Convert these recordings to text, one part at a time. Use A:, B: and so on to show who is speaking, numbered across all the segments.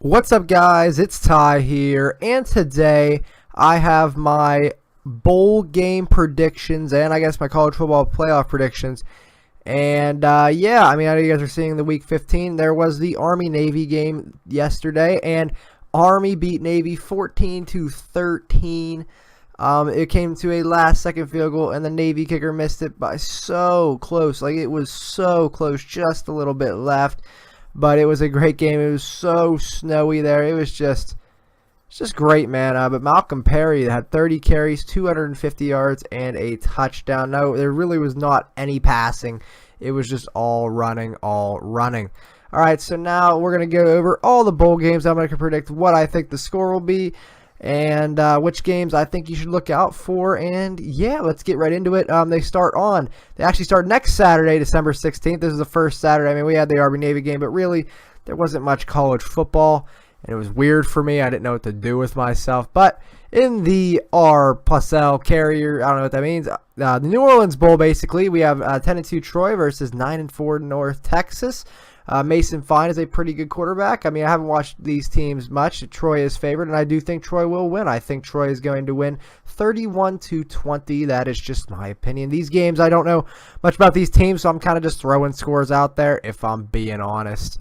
A: What's up, guys? It's Ty here, and today I have my bowl game predictions and I guess my college football playoff predictions. And yeah, I know you guys are seeing the Week 15. There was the Army-Navy game yesterday, and Army beat Navy 14-13. It came to a last-second field goal, and the Navy kicker missed it by so close. Like, it was so close, just a little bit left. But it was a great game. It was so snowy there. It was just great, man. But Malcolm Perry had 30 carries, 250 yards, and a touchdown. No, there really was not any passing. It was just all running, all running. All right, so now we're going to go over all the bowl games. I'm going to predict what I think the score will be and which games I think you should look out for. And yeah, let's get right into it. They actually start next Saturday, December 16th. This is the first Saturday. We had the Army-Navy game, but really there wasn't much college football, and it was weird for me. I didn't know what to do with myself. But in the R+L carrier, I don't know what that means. The New Orleans Bowl, basically, we have 10-2 Troy versus 9-4 North Texas. Mason Fine is a pretty good quarterback. I haven't watched these teams much. Troy is favored, and I do think Troy will win. I think Troy is going to win 31-20. That is just my opinion. These games, I don't know much about these teams, so I'm kind of just throwing scores out there if I'm being honest.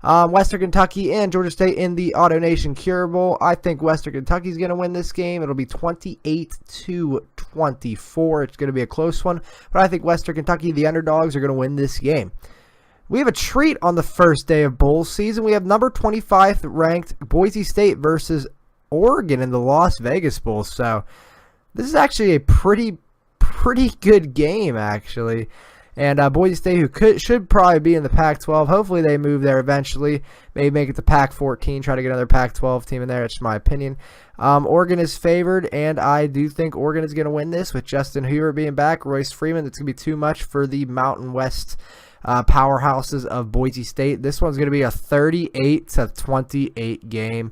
A: Western Kentucky and Georgia State in the AutoNation Cure Bowl. I think Western Kentucky is going to win this game. It'll be 28-24. It's going to be a close one, but I think Western Kentucky, the underdogs, are going to win this game. We have a treat on the first day of bowl season. We have number 25 ranked Boise State versus Oregon in the Las Vegas Bowl. So this is actually a pretty good game, actually. And Boise State, who should probably be in the Pac-12. Hopefully they move there eventually. Maybe make it to Pac-14. Try to get another Pac-12 team in there. That's my opinion. Oregon is favored, and I do think Oregon is going to win this with Justin Hoover being back. Royce Freeman, that's going to be too much for the Mountain West powerhouses of Boise State. This one's going to be a 38-28 game.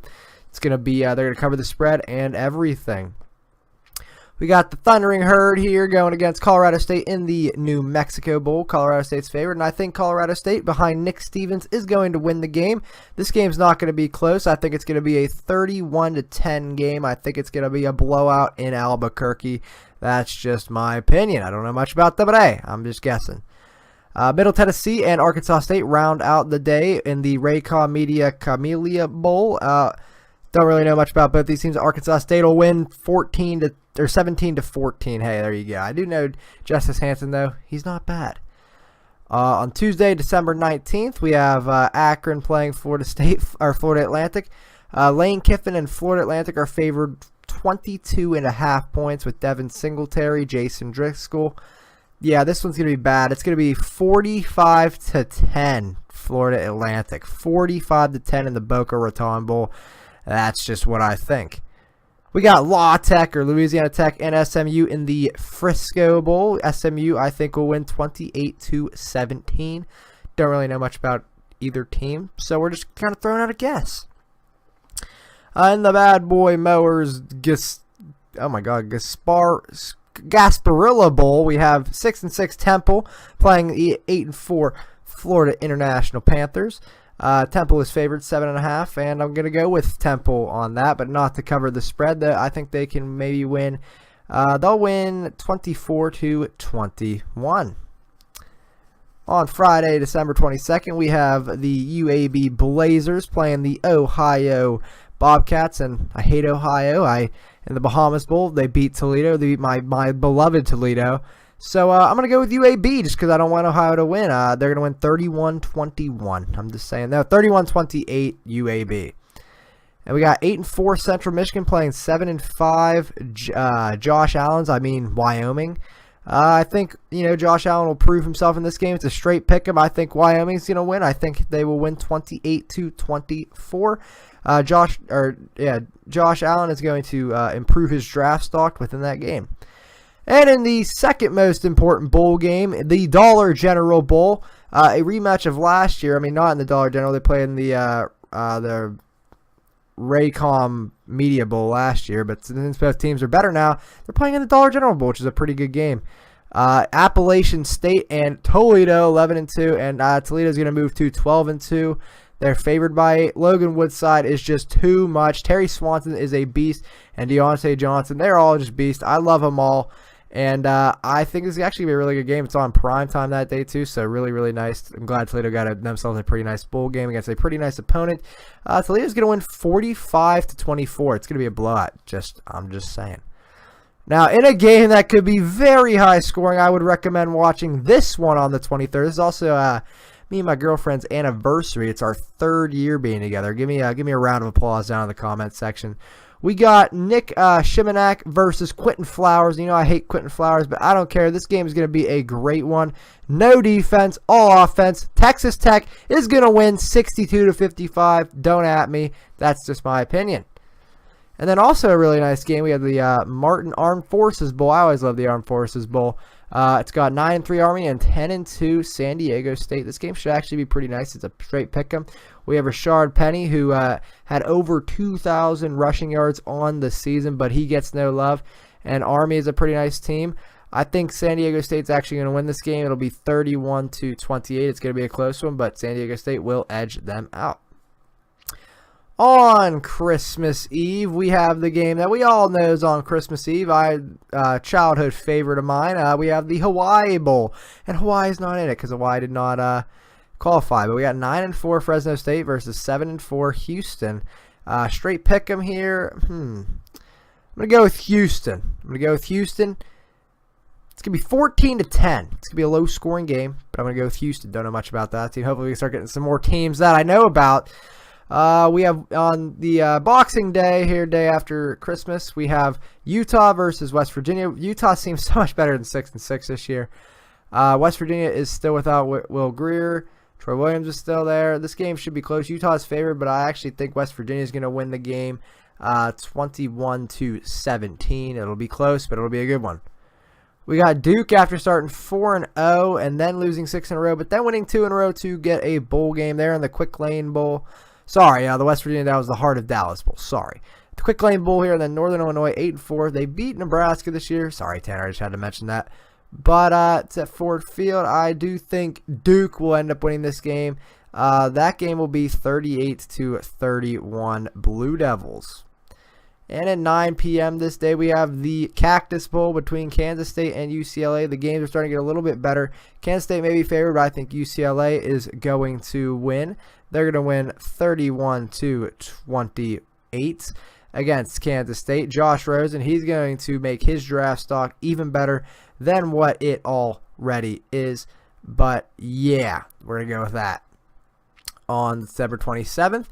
A: It's going to be they're going to cover the spread and everything. We got the Thundering Herd here going against Colorado State in the New Mexico Bowl. Colorado State's favored, and I think Colorado State behind Nick Stevens is going to win the game. This game's not going to be close. I think it's going to be a 31-10 game. I think it's going to be a blowout in Albuquerque. That's just my opinion. I don't know much about them, but hey, I'm just guessing. Middle Tennessee and Arkansas State round out the day in the Raycom Media Camellia Bowl. Don't really know much about both these teams. Arkansas State will win 17-14. Hey, there you go. I do know Justice Hansen, though. He's not bad. On Tuesday, December 19th, we have Akron playing Florida State or Florida Atlantic. Lane Kiffin and Florida Atlantic are favored 22.5 points with Devin Singletary, Jason Driscoll. Yeah, this one's going to be bad. It's going to be 45-10 Florida Atlantic. 45-10 in the Boca Raton Bowl. That's just what I think. We got La Tech or Louisiana Tech and SMU in the Frisco Bowl. SMU, I think, will win 28-17. Don't really know much about either team, so we're just kind of throwing out a guess. In the Bad Boy Mowers Gasparilla Bowl, we have 6-6 Temple playing the 8-4 Florida International Panthers. Temple is favored 7.5, and I'm going to go with Temple on that, but not to cover the spread. I think they can maybe win. They'll win 24-21. On Friday, December 22nd, we have the UAB Blazers playing the Ohio Bobcats, and I hate Ohio. In the Bahamas Bowl, they beat Toledo. They beat my beloved Toledo. So I'm going to go with UAB just because I don't want Ohio to win. They're going to win 31-21. I'm just saying. No, 31-28 UAB. And we got 8-4 Central Michigan playing 7-5 Josh Allen's, Wyoming. I think, Josh Allen will prove himself in this game. It's a straight pick 'em. I think Wyoming's going to win. I think they will win 28-24. Josh Allen is going to improve his draft stock within that game. And in the second most important bowl game, the Dollar General Bowl, a rematch of last year. Not in the Dollar General. They played in the Raycom Media Bowl last year, but since both teams are better now, they're playing in the Dollar General Bowl, which is a pretty good game. Appalachian State and Toledo 11-2, and Toledo's going to move to 12-2. They're favored by 8. Logan Woodside is just too much. Terry Swanson is a beast, and Deontay Johnson, they're all just beasts. I love them all. And I think this is actually going to be a really good game. It's on prime time that day, too, so really, really nice. I'm glad Toledo got themselves a pretty nice bowl game against a pretty nice opponent. Toledo's going to win 45-24. It's going to be a blowout. I'm just saying. Now, in a game that could be very high scoring, I would recommend watching this one on the 23rd. This is also me and my girlfriend's anniversary. It's our 3rd year being together. Give me a round of applause down in the comments section. We got Nick Shimanak versus Quentin Flowers. You know I hate Quentin Flowers, but I don't care. This game is going to be a great one. No defense, all offense. Texas Tech is going to win 62-55. Don't at me. That's just my opinion. And then also a really nice game. We have the Martin Armed Forces Bowl. I always love the Armed Forces Bowl. It's got 9-3 Army and 10-2 San Diego State. This game should actually be pretty nice. It's a straight pick'em. We have Rashard Penny, who had over 2,000 rushing yards on the season, but he gets no love. And Army is a pretty nice team. I think San Diego State's actually going to win this game. It'll be 31-28. It's going to be a close one, but San Diego State will edge them out. On Christmas Eve, we have the game that we all know is on Christmas Eve. Childhood favorite of mine. We have the Hawaii Bowl, and Hawaii's not in it because Hawaii did not qualify. But we got 9-4 Fresno State versus 7-4 Houston. Straight pick 'em here. I'm gonna go with Houston. It's gonna be 14-10. It's gonna be a low-scoring game, but I'm gonna go with Houston. Don't know much about that team. Hopefully, we can start getting some more teams that I know about. We have on the Boxing Day here, day after Christmas, we have Utah versus West Virginia. Utah seems so much better than 6-6 this year. West Virginia is still without Will Greer. Troy Williams is still there. This game should be close. Utah's favored, but I actually think West Virginia is going to win the game 21-17. It'll be close, but it'll be a good one. We got Duke after starting 4-0 and then losing 6 in a row, but then winning 2 in a row to get a bowl game there in the Quick Lane Bowl. Sorry, the West Virginia, that was the Heart of Dallas Bowl. Sorry. The Quick Lane Bowl here, and then Northern Illinois 8-4. They beat Nebraska this year. Sorry, Tanner, I just had to mention that. But it's at Ford Field. I do think Duke will end up winning this game. That game will be 38-31 Blue Devils. And at 9 p.m. this day, we have the Cactus Bowl between Kansas State and UCLA. The games are starting to get a little bit better. Kansas State may be favored, but I think UCLA is going to win. They're going to win 31-28 against Kansas State. Josh Rosen, he's going to make his draft stock even better than what it already is. But yeah, we're going to go with that. On December 27th,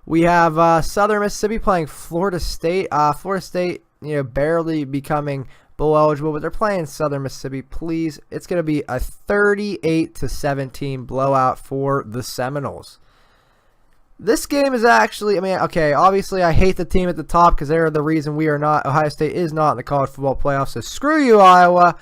A: we have Southern Mississippi playing Florida State. Florida State, barely becoming bowl eligible, but they're playing Southern Mississippi. Please, it's going to be a 38-17 blowout for the Seminoles. This game is actually, obviously I hate the team at the top because they're the reason Ohio State is not in the college football playoffs, so screw you, Iowa.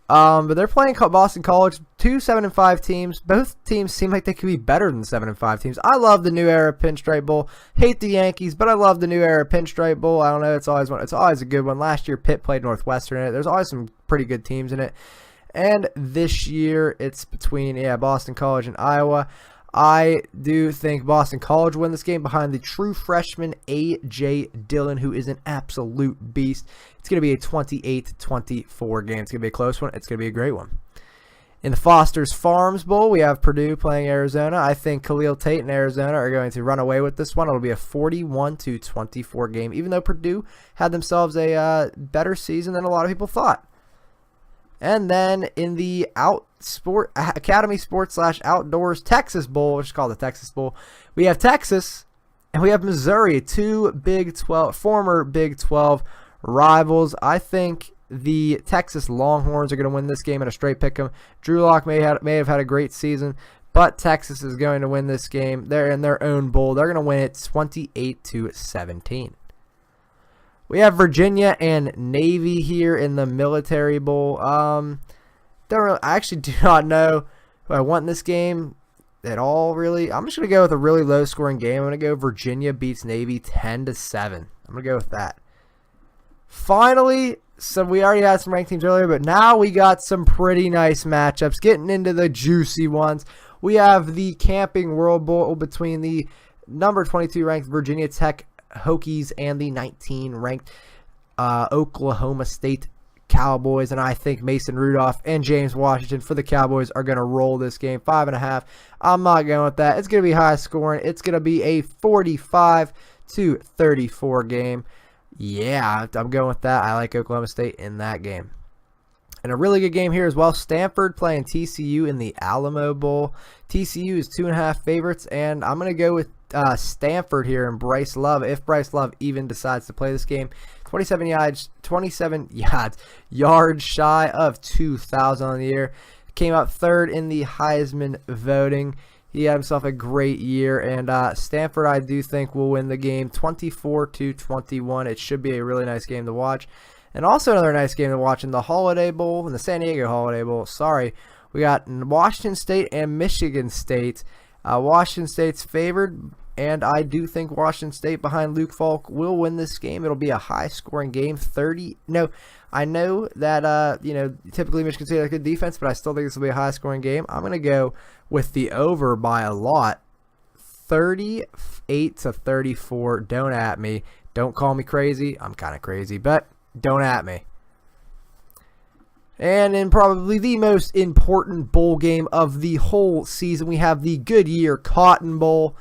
A: But they're playing Boston College, 2 7-5 teams. Both teams seem like they could be better than 7-5 teams. I love the New Era Pinstripe Bowl. Hate the Yankees, but I love the New Era Pinstripe Bowl. I don't know, it's always a good one. Last year Pitt played Northwestern in it. There's always some pretty good teams in it. And this year it's between Boston College and Iowa. I do think Boston College win this game behind the true freshman A.J. Dillon, who is an absolute beast. It's going to be a 28-24 game. It's going to be a close one. It's going to be a great one. In the Foster's Farms Bowl, we have Purdue playing Arizona. I think Khalil Tate and Arizona are going to run away with this one. It'll be a 41-24 game, even though Purdue had themselves a better season than a lot of people thought. And then in the Academy Sports / Outdoors Texas Bowl, which is called the Texas Bowl, we have Texas and we have Missouri, two former Big 12 rivals. I think the Texas Longhorns are going to win this game in a straight pick'em. Drew Lock may have had a great season, but Texas is going to win this game. They're in their own bowl. They're going to win it 28-17. We have Virginia and Navy here in the Military Bowl. I actually do not know who I want in this game at all, really. I'm just going to go with a really low-scoring game. I'm going to go Virginia beats Navy 10-7. I'm going to go with that. Finally, so we already had some ranked teams earlier, but now we got some pretty nice matchups. Getting into the juicy ones. we have the Camping World Bowl between the number 22 ranked Virginia Tech Hokies and the 19 ranked Oklahoma State Cowboys, and I think Mason Rudolph and James Washington for the Cowboys are going to roll this game. 5.5. I'm not going with that. It's going to be high scoring. It's going to be a 45-34 game. Yeah, I'm going with that. I like Oklahoma State in that game. And a really good game here as well. Stanford playing TCU in the Alamo Bowl. TCU is 2.5 favorites, and I'm going to go with Stanford here and Bryce Love, if Bryce Love even decides to play this game. 27 yards shy of 2,000 on the year. Came up third in the Heisman voting. He had himself a great year, and Stanford, I do think, will win the game 24-21. It should be a really nice game to watch. And also another nice game to watch in the Holiday Bowl, in the San Diego Holiday Bowl. Sorry, we got Washington State and Michigan State. Washington State's favored, and I do think Washington State behind Luke Falk will win this game. It'll be a high-scoring game. I know that typically Michigan State has good defense, but I still think this will be a high-scoring game. I'm going to go with the over by a lot, 38-34. Don't at me. Don't call me crazy. I'm kind of crazy, but don't at me. And in probably the most important bowl game of the whole season, we have the Goodyear Cotton Bowl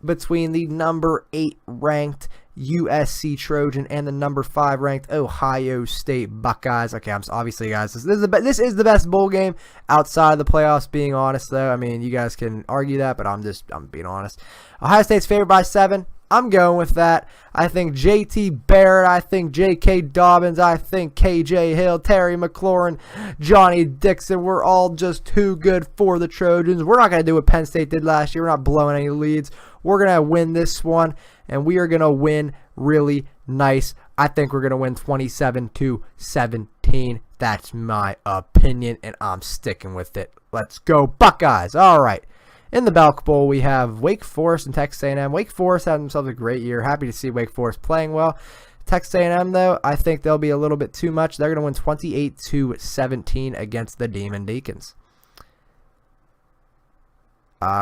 A: between the number 8 ranked USC Trojan and the number 5 ranked Ohio State Buckeyes. Okay, obviously, guys, this is the best bowl game outside of the playoffs. Being honest, though, I mean, you guys can argue that, but I'm being honest. Ohio State's favored by 7. I'm going with that. I think JT Barrett, I think J.K. Dobbins, I think K.J. Hill, Terry McLaurin, Johnny Dixon, we're all just too good for the Trojans. We're not going to do what Penn State did last year. We're not blowing any leads. We're going to win this one, and we are going to win really nice. I think we're going to win 27-17. That's my opinion, and I'm sticking with it. Let's go, Buckeyes. All right. In the Belk Bowl, we have Wake Forest and Texas A&M. Wake Forest had themselves a great year. Happy to see Wake Forest playing well. Texas A&M, though, I think they'll be a little bit too much. They're going to win 28-17 against the Demon Deacons.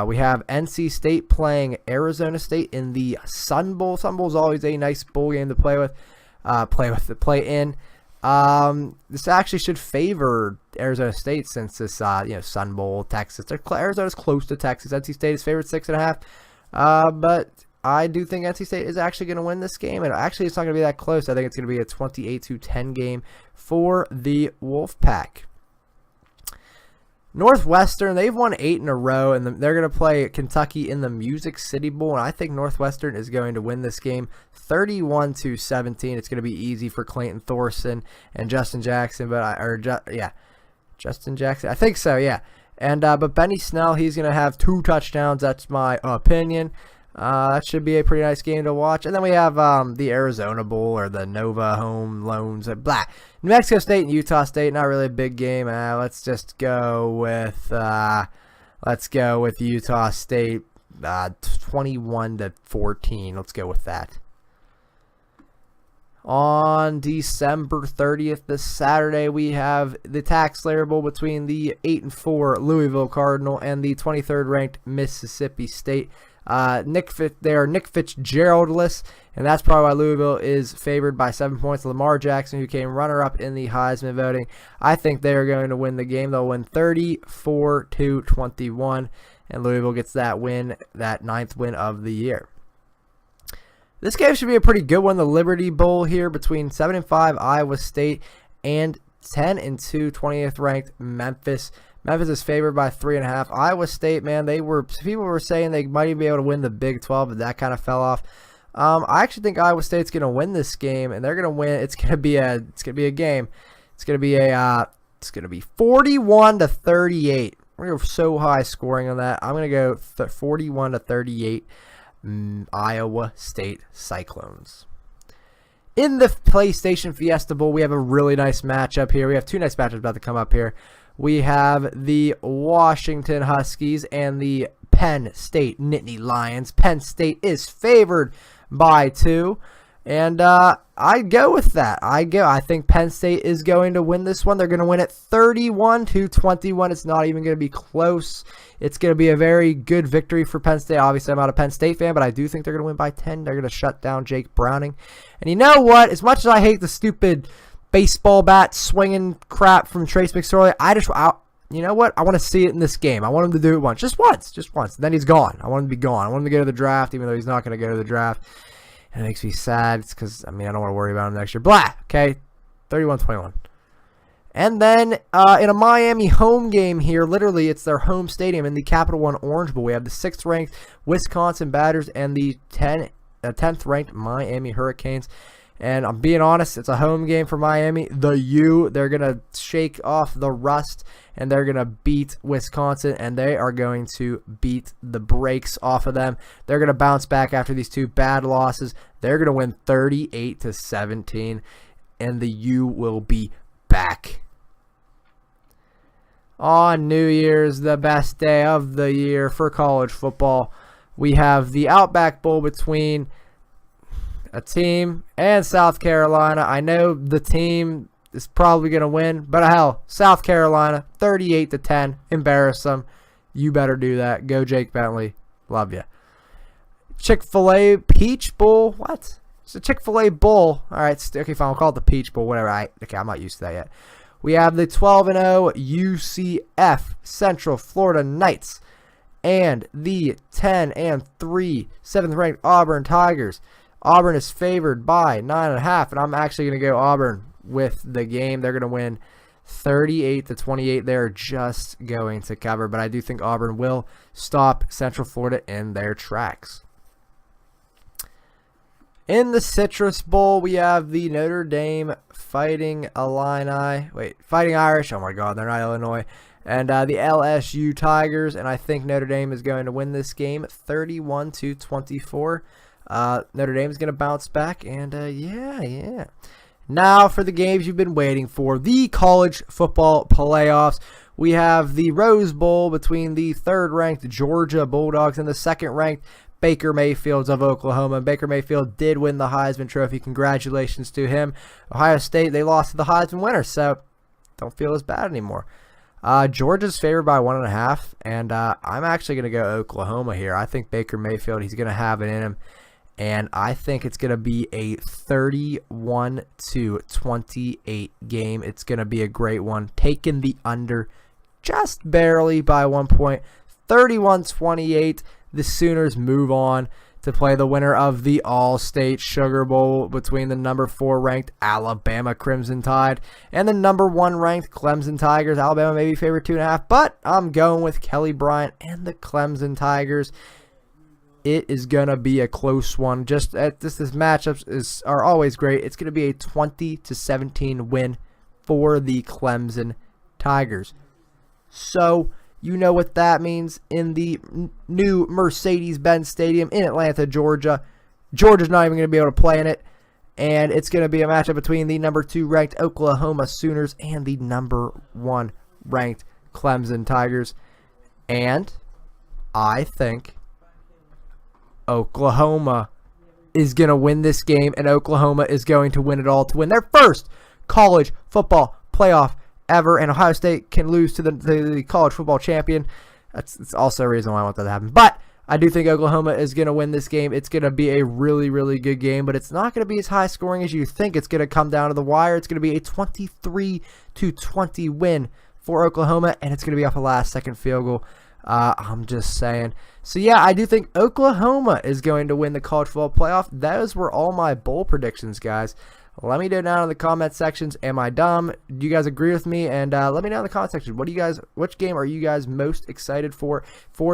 A: We have NC State playing Arizona State in the Sun Bowl. Sun Bowl is always a nice bowl game to play in. This actually should favor Arizona State since this, Sun Bowl, Texas. Arizona's close to Texas. NC State is favored 6.5. But I do think NC State is actually going to win this game. And actually, it's not going to be that close. I think it's going to be a 28-10 game for the Wolfpack. Northwestern, they've won 8 in a row, and they're going to play Kentucky in the Music City Bowl, and I think Northwestern is going to win this game 31-17. It's going to be easy for Clayton Thorson and Justin Jackson, Justin Jackson, I think so, yeah. And but Benny Snell, he's going to have 2 touchdowns. That's my opinion. That should be a pretty nice game to watch. And then we have the Arizona Bowl, or the Nova Home Loans. New Mexico State and Utah State, not really a big game. Let's just go with Utah State, 21-14. Let's go with that. On December 30th, this Saturday, we have the Tax Slayer Bowl between the 8-4 Louisville Cardinal and the 23rd ranked Mississippi State. Nick Fitzgerald-less, and that's probably why Louisville is favored by 7 points. Lamar Jackson, who came runner-up in the Heisman voting, I think they are going to win the game. They'll win 34-21, and Louisville gets that win, that 9th win of the year. This game should be a pretty good one. The Liberty Bowl here between 7-5 Iowa State and 10-2 20th ranked Memphis. Memphis is favored by 3.5. Iowa State, man, people were saying they might even be able to win the Big 12, but that kind of fell off. I actually think Iowa State's going to win this game, and they're going to win. It's going to be a game. It's going to be 41-38. We're going to go so high scoring on that. I'm going to go 41-38. Iowa State Cyclones. In the PlayStation Fiesta Bowl, we have a really nice matchup here. We have 2 nice matchups about to come up here. We have the Washington Huskies and the Penn State Nittany Lions. Penn State is favored by 2. And I go with that. I think Penn State is going to win this one. They're going to win it 31-21. It's not even going to be close. It's going to be a very good victory for Penn State. Obviously, I'm not a Penn State fan, but I do think they're going to win by 10. They're going to shut down Jake Browning. And you know what? As much as I hate the stupid baseball bat swinging crap from Trace McSorley, you know what? I want to see it in this game. I want him to do it once. Just once. Then he's gone. I want him to be gone. I want him to go to the draft, even though he's not going to go to the draft. And it makes me sad. It's because, I don't want to worry about him next year. Blah. Okay. 31-21. And then in a Miami home game here, literally it's their home stadium in the Capital One Orange Bowl. We have the 6th ranked Wisconsin Badgers and the 10th ranked Miami Hurricanes. And I'm being honest, it's a home game for Miami. They're going to shake off the rust, and they're going to beat Wisconsin, and they are going to beat the brakes off of them. They're going to bounce back after these 2 bad losses. They're going to win 38-17, and the U will be back. On New Year's, the best day of the year for college football, we have the Outback Bowl between a team and South Carolina. I know the team is probably going to win, but hell, South Carolina, 38-10. Embarrass them. You better do that. Go Jake Bentley. Love you. Chick-fil-A Peach Bowl. What? It's a Chick-fil-A Bowl. All right. Okay, fine. We'll call it the Peach Bowl. Whatever. Okay, I'm not used to that yet. We have the 12-0 UCF Central Florida Knights and the 10-3 7th-ranked Auburn Tigers. Auburn is favored by 9.5, and I'm actually going to go Auburn with the game. They're going to win 38-28. They're just going to cover, but I do think Auburn will stop Central Florida in their tracks. In the Citrus Bowl, we have the Notre Dame Fighting Irish. Oh my God, they're not Illinois. And the LSU Tigers, and I think Notre Dame is going to win this game 31-24. Notre Dame is going to bounce back, and yeah. Now for the games you've been waiting for, the college football playoffs. We have the Rose Bowl between the 3rd-ranked Georgia Bulldogs and the 2nd-ranked Baker Mayfields of Oklahoma. Baker Mayfield did win the Heisman Trophy. Congratulations to him. Ohio State, they lost to the Heisman winner, so don't feel as bad anymore. Georgia's favored by 1.5, and I'm actually going to go Oklahoma here. I think Baker Mayfield, he's going to have it in him. And I think it's going to be a 31-28 game. It's going to be a great one. Taking the under just barely by 1 point. 31-28. The Sooners move on to play the winner of the All-State Sugar Bowl between the number 4 ranked Alabama Crimson Tide and the number 1 ranked Clemson Tigers. Alabama may be favored 2.5, but I'm going with Kelly Bryant and the Clemson Tigers. It is going to be a close one. This matchups are always great. It's going to be a 20-17 win for the Clemson Tigers. So, you know what that means in the new Mercedes-Benz Stadium in Atlanta, Georgia. Georgia's not even going to be able to play in it. And it's going to be a matchup between the number 2 ranked Oklahoma Sooners and the number 1 ranked Clemson Tigers. And I think Oklahoma is going to win this game, and Oklahoma is going to win it all to win their first college football playoff ever, and Ohio State can lose to the college football champion. That's also a reason why I want that to happen. But I do think Oklahoma is going to win this game. It's going to be a really, really good game, but it's not going to be as high scoring as you think. It's going to come down to the wire. It's going to be a 23-20 win for Oklahoma, and it's going to be off a last-second field goal. I'm just saying. So, yeah, I do think Oklahoma is going to win the college football playoff. Those were all my bowl predictions, guys. Let me know down in the comment sections. Am I dumb? Do you guys agree with me? And let me know in the comment section. Which game are you guys most excited for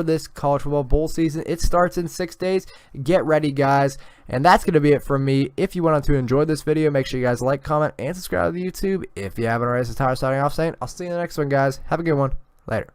A: this college football bowl season? It starts in 6 days. Get ready, guys. And that's going to be it from me. If you wanted to enjoy this video, make sure you guys like, comment, and subscribe to the YouTube. If you haven't already, this is Tyler signing off saying, I'll see you in the next one, guys. Have a good one. Later.